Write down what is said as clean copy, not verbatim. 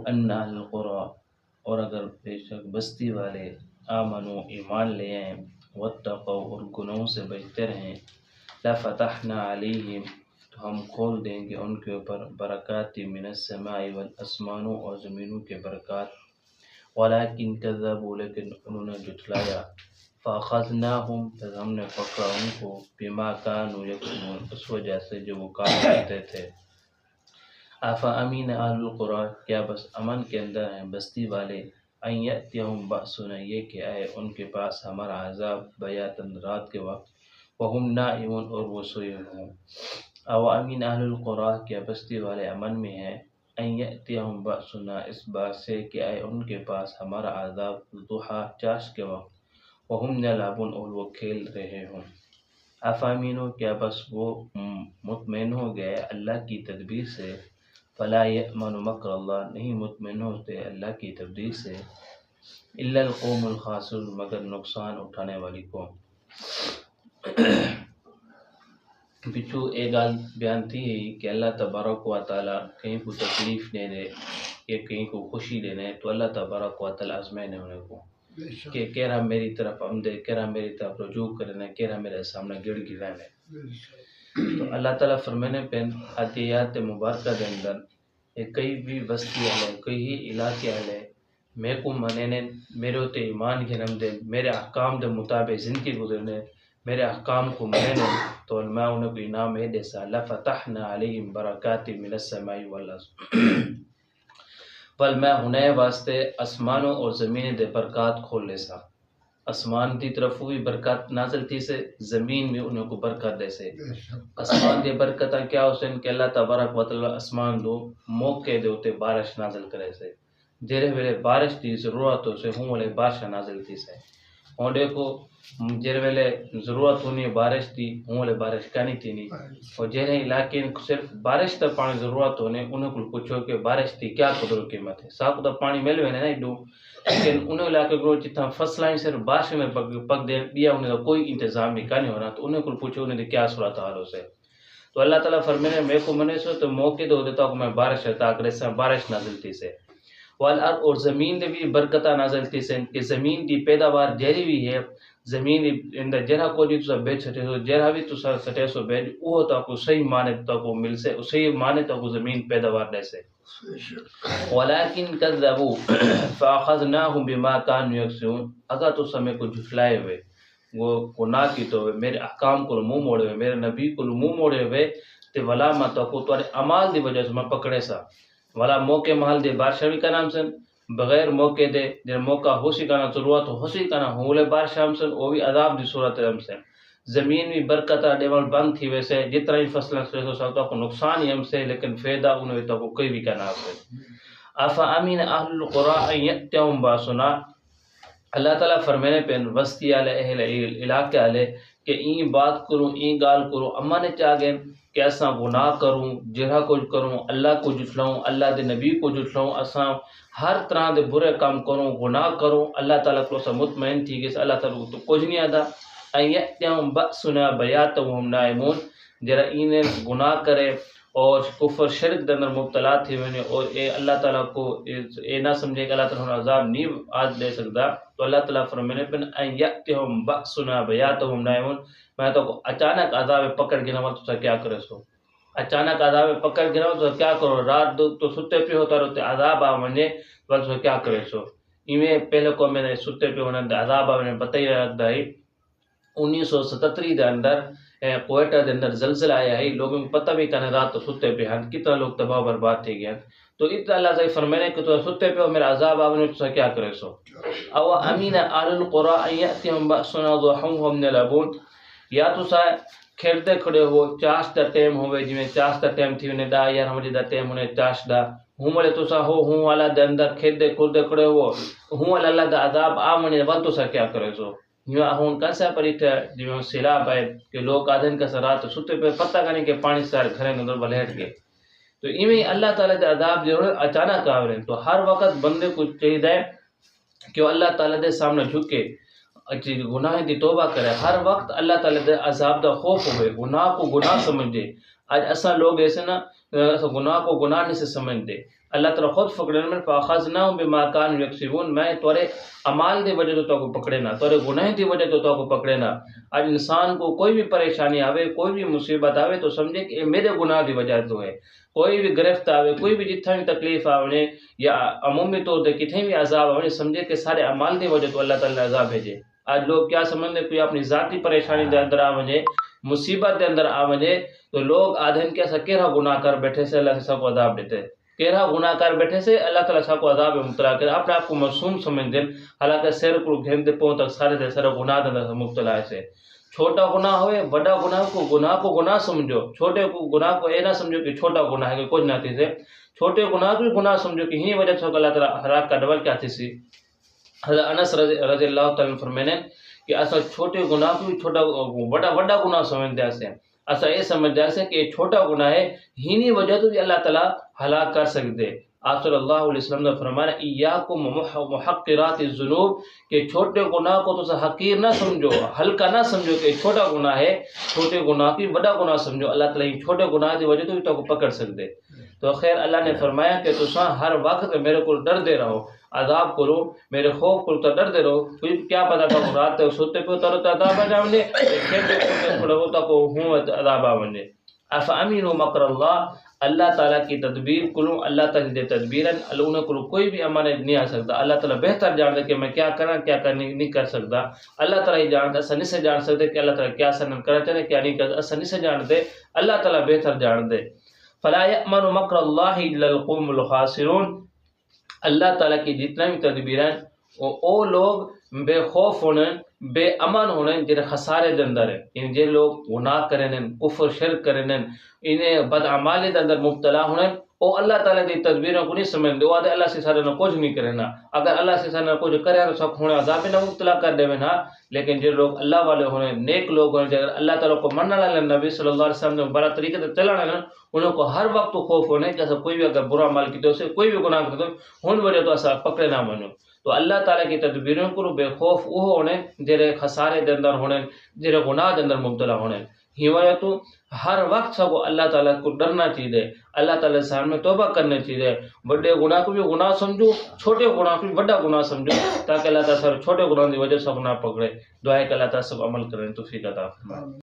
ان اہل القری، اور اگر بے شک بستی والے آمنو ایمان لے آئیں، واتقوا اور گناہوں سے بچتے رہیں، لفتحنا علیہم تو ہم کھول دیں گے ان کے اوپر برکات من السماء والاسمانوں اور زمینوں کے برکات، ولیکن کذبوا لیکن انہوں نے جھٹلایا، فاخذناہم پھر ہم نے پکڑا ان کو بما کانوا یکسبون اس وجہ سے جو وہ کام کرتے تھے۔ افامین اہل القری، کیا بس امن کے اندر ہیں بستی والے، ان یأتیہم بأسنا یہ کہ آئے ان کے پاس ہمارا عذاب بیاتن رات کے وقت، وہم نائمون اور وہ سوئے ہوں۔ او امین اہل القری، کیا بستی والے امن میں ہیں، ان یأتیہم بأسنا اس بات سے کہ آئے ان کے پاس ہمارا عذاب ضحیٰ چاش کے وقت، وہم یلعبون اور وہ کھیل رہے ہوں۔ افامینو، کیا بس وہ مطمئن ہو گئے اللہ کی تدبیر سے، فلا یأمن مکر اللہ نہیں مطمئن ہوتے اللہ کی تدبیر سے، الا القوم الخاسرون مگر نقصان اٹھانے والی قوم۔ پچھو ایک گال بیان تھی کہ اللہ تبارک و تعالیٰ کہیں کو تکلیف دے دے یا کہیں کو خوشی دے دے تو اللہ تبارک و تعالیٰ آزمائے انہیں کو کہ کہہ رہا میری طرف آمدے، کہہ رہا میری طرف رجوع کرنے، کہہ رہا میرے سامنے گڑ گرانے۔ تو اللہ تعالیٰ فرمانے پہ آیات مبارکہ دے اندر کئی بھی بستی آلے، کئی ہی علاقے آلے میں کو مننے، میرے ہوتے ایمان گھنم دے، میرے احکام دے مطابق زندگی گزرنے، میرے احکام کو مننے تو میں انہیں کو انعام ہے دیسا لفتحنا علیہم برکات من السماء والارض، بل میں انہیں واسطے اسمانوں اور زمین دے برکات کھول لے سا، اسمان دی طرف ہوئی برکات نازل تھی سے، زمین میں انہیں کو برکت دے سے۔ اسمان دی برکتہ کیا حسین کہ اللہ تبارک و تعالی اسمان دو موقع دے ہوتے بارش نازل کرے سے، جرے ویلے بارش دی ضرورت ہو سے ہوں والے بارش نازل تھی سے، اور دیکھو جرے ویلے ضرورت ہونی بارش دی ہوں والے بارش کانی تھی نہیں، اور جرے علاقے صرف بارش تا پانی ضرورت ہونے انہیں کو پوچھو کہ بارش دی کیا قدر و قیمت ہے، صاحب تا پانی مل وینے نہیں دو، لیکن انہیں علاقے کو جتنا فصلائیں صرف بارش میں پک دے دیا انہیں کا کوئی انتظام بھی نہیں ہو رہا، تو انہیں کو پوچھو انہیں دی کیا صورت حال ہو سے۔ تو اللہ تعالیٰ فرمانے میں کو منے سو تو موقع دو دیتا ہوں میں بارش رہتا کرے سے بارش نازل تھی سے، والارض اور زمین دے بھی برکتہ نازل تھی سے کہ زمین دی پیداوار جہری بھی ہے، زمین دی اندر جہاں کو جی تو بیچ سٹے سو، جہاں بھی تو سٹے سو بیچ وہ تو کو صحیح معنی تو کو مل سے، صحیح معنی تو کو زمین پیداوار دے سے۔ ولیکن کذبوا فاخذناہم بما کانوا یکسبون، اگر تو سمے کو جھٹلائے ہوئے وہ گناہ کی تو میرے احکام کو منہ موڑے ہوئے، میرے نبی کو منہ موڑے ہوئے تے ولا ما تو تمہارے اعمال دی وجہ سے میں پکڑے سا، ولا موقع محل دے بادشاہ بھی کا نام سن بغیر موقع دے جن موقع ہو سی کنا ضرورت ہو سی کنا ہولے بادشاہ ہم سن وہ بھی عذاب دی صورت ہم سن، زمین بھی برکتہ ڈیول بند تھی ویسے جتنا ہی فصلیں سو سکتا کو نقصان ہی ہم سے لیکن فائدہ انہیں تو کو کوئی بھی کا نام سن۔ افا امین اہل القری ان یأتیہم باسنا، اللہ تعالیٰ فرمانے پہ بستی آلے اہل علاقے آلے کہ این بات کروں این گال کروں اما نے چاہے کہ اساں گناہ کروں جہاں کچھ کروں اللہ کو جھٹلاؤں اللہ دے نبی کو جھٹلاؤں اساں ہر طرح دے برے کام کروں گناہ کروں اللہ تعالیٰ کو سا مطمئن تھی کہ اللہ تعالیٰ کو تو کچھ نہیں آدھا، ان یأتیہم بأسنا بیاتا وہم نائمون، جرا انہیں گناہ کرے اور کفر شرک دے اندر مبتلا تھے وینے اور اے اللہ تعالیٰ کو اے نہ سمجھے کہ اللہ تعالیٰ عذاب نہیں آج دے سکتا، تو اللہ تعالیٰ فرمانے پہ ان یأتیہم بأسنا بیاتا وہم نائمون، میں تو اچانک عذاب پکڑ گنا تو سا کیا کرے سو، اچانک عذاب پکڑ گنا تو کیا کرو، رات تو ستے پہ ہوتا رہتے عذاب آ ونجے تو کیا کرے سو۔ ایویں پہلے کو میں نے ستے پہ ہونے عذاب آ ونجے پتہ ہی رکھتا ہے 1977 دے اندر کوئٹہ دے اندر زلزلہ آیا ہے، لوگوں کو پتہ بھی کہنے رات تو ستے پہ ہیں کتنا لوگ تباہ برباد تھے گئے، تو اتنا اللہ سے فرمانے کہ تو ستے پہ ہو میرا عذاب آنے تو کیا کرے سو۔ او امین اہل القری ان یأتیہم بأسنا ضحیٰ وہم یلعبون، یا تو سا کھیلتے کھڑے ہو چاش دا ٹیم ہوئے جی میں چاش دا ٹیم تھی انہیں 10 11 بجے دا ٹیم انہیں چاش دا ہوں والے تو سا ہو ہوں والا دے اندر کھیلتے کھڑتے کھڑے ہو ہوں والا اللہ دا عذاب آمنے ول تو سا کیا کرے سو۔ یوں ہون کیسا پریٹھا جی میں سیلاب آئے کہ لوگ آدھن کا سرات ستے پہ پتہ کریں کہ پانی سارے گھریں اندر بلیٹ گئے، تو ایویں اللہ تعالیٰ دے عذاب ضرور اچانک آ رہے ہیں، تو ہر وقت بندے کو چاہیے کہ وہ اللہ تعالیٰ دے سامنے جھکے گناہ دی توبہ کرے، ہر وقت اللہ تعالیٰ دے عذاب دا خوف ہوئے، گناہ کو گناہ سمجھ دے۔ آج ایسا لوگ ایسے نا گناہ کو گناہ نہیں سے سمجھ دے، اللہ تعالیٰ خود پکڑے میں فاخذناہم بما کانوا یکسبون، میں تورے اعمال دی وجہ تو کو پکڑے نہ، تورے گناہ دی وجہ تو کو پکڑے نہ۔ آج انسان کو کوئی بھی پریشانی آوے، کوئی بھی مصیبت آوے تو سمجھے کہ میرے گناہ دی وجہ تو ہے، کوئی بھی گرفت آوے، کوئی بھی جتنا بھی تکلیف آوے یا عمومی طور پر کتنے بھی عذاب آوے، سمجھے کہ سارے اعمال دی وجہ تو اللہ تعالیٰ نے عذاب بھیجے۔ آج لوگ کیا سمجھتے کوئی اپنی ذاتی پریشانی دے اندر آ وجے، مصیبت دے اندر آ وجے تو لوگ آدھن کے ایسا کیرا گناہ کر بیٹھے سے اللہ سے سب کو عذاب دیتے، کیرا گناہ کر بیٹھے سے اللہ تعالیٰ سب کو عذاب مبتلا کرے، اپنے آپ کو معصوم سمجھ دیں، حالانکہ سر کو گھن دے پوں تک سارے دے سر گناہ دے اندر مبتلا ہے سے۔ چھوٹا گناہ ہوئے بڑا گناہ کو گناہ سمجھو، چھوٹے کو گناہ کو اے نہ سمجھو کہ چھوٹا گناہ ہے کہ کچھ نہ تھی سے، چھوٹے گناہ کو گناہ سمجھو کہ ہی وجہ سے اللہ تعالیٰ ہلاک کا ڈبل کیا تھی سی۔ حضرت انس رضی اللہ تعالیٰ فرمانے کہ اصل چھوٹے گناہ کو چھوٹا بڑا گناہ سمجھ دیا سے، اصل یہ سمجھ دیا سے کہ چھوٹا گناہ ہے ہی وجہ تو بھی اللہ تعالیٰ ہلاک کر سکتے۔ آپ صلی اللہ علیہ وسلم نے فرمایا ایاکم محقرات الذنوب، کہ چھوٹے گناہ کو تو حقیر نہ سمجھو، ہلکا نہ سمجھو کہ چھوٹا گناہ ہے، چھوٹے گناہ کی بڑا گناہ سمجھو، اللہ تعالیٰ چھوٹے گناہ کی وجہ تو بھی تو کو پکڑ سکتے۔ تو خیر اللہ نے فرمایا کہ تساں ہر وقت میرے کو ڈر دے رہو، عذاب کرو، میرے خوف کرو تو ڈر دے رہو، کوئی کیا پتا تھا رات سوتے پہ اترو تو عذاب آ جاؤں کھیلتے کھڑو تو ہوں عذاب آ ونجے۔ افامنوا مکر اللہ، اللہ تعالیٰ کی تدبیر کروں، اللہ تعالیٰ کی تدبیر اللہ کو کوئی بھی امانت نہیں آ سکتا، اللہ تعالیٰ بہتر جانتا کہ میں کیا کرنا کیا نہیں کر سکتا، اللہ تعالیٰ ہی جانتا، آسانی سے جان سکتے کہ اللہ تعالیٰ کیا سنن کرنا چاہتے کیا نہیں کرتا، آسانی سے جانتے، اللہ تعالیٰ بہتر جانتے۔ فلا یأمن مکر اللہ الا القوم الخاسرون، اللہ تعالیٰ کی جتنا بھی تدبیر ہیں وہ لوگ بے خوف ہونے بے امن ہونے جنہیں خسارے دے اندر ہیں، یعنی جن لوگ گناہ کریں کفر شرک کریں انہیں بدعمالی دے اندر مبتلا ہونے وہ اللہ تعالیٰ کی تدبیروں کو نہیں سمجھتے، وہ آدھے اللہ سے سارے نہ کچھ نہیں کرے نا، اگر اللہ سے سارے کچھ کرے تو سب ہونے عذاب نہ مبتلا کر دے نا۔ لیکن جو لوگ اللہ والے ہونے نیک لوگ ہونے اگر اللہ تعالیٰ کو مننا لے نبی صلی اللہ علیہ وسلم نے برا طریقے سے چلانا لے انہوں کو ہر وقت خوف ہونے کہ ایسا کوئی بھی اگر برا مال کی تو سے کوئی بھی گناہ کرتے ہون وجہ تو ایسا پکڑے نہ منو۔ تو اللہ تعالیٰ کی تدبیروں کو بے خوف وہ ہونے جرے خسارے دے اندر ہونے جرے گناہ دے اندر مبتلا ہونے، ہی وجہ تو ہر وقت سب کو اللہ تعالیٰ کو ڈرنا چاہیے، اللہ تعالیٰ کے سامنے توبہ کرنا چاہیے، بڑے گناہ کو بھی گناہ سمجھو، چھوٹے گناہ کو بھی بڑا گناہ سمجھو، تاکہ اللہ تعالیٰ سب چھوٹے گناہ کی وجہ سے نہ پکڑے۔ دعا ہے کہ اللہ تعالیٰ سب عمل کریں توفیق عطا فرمائے۔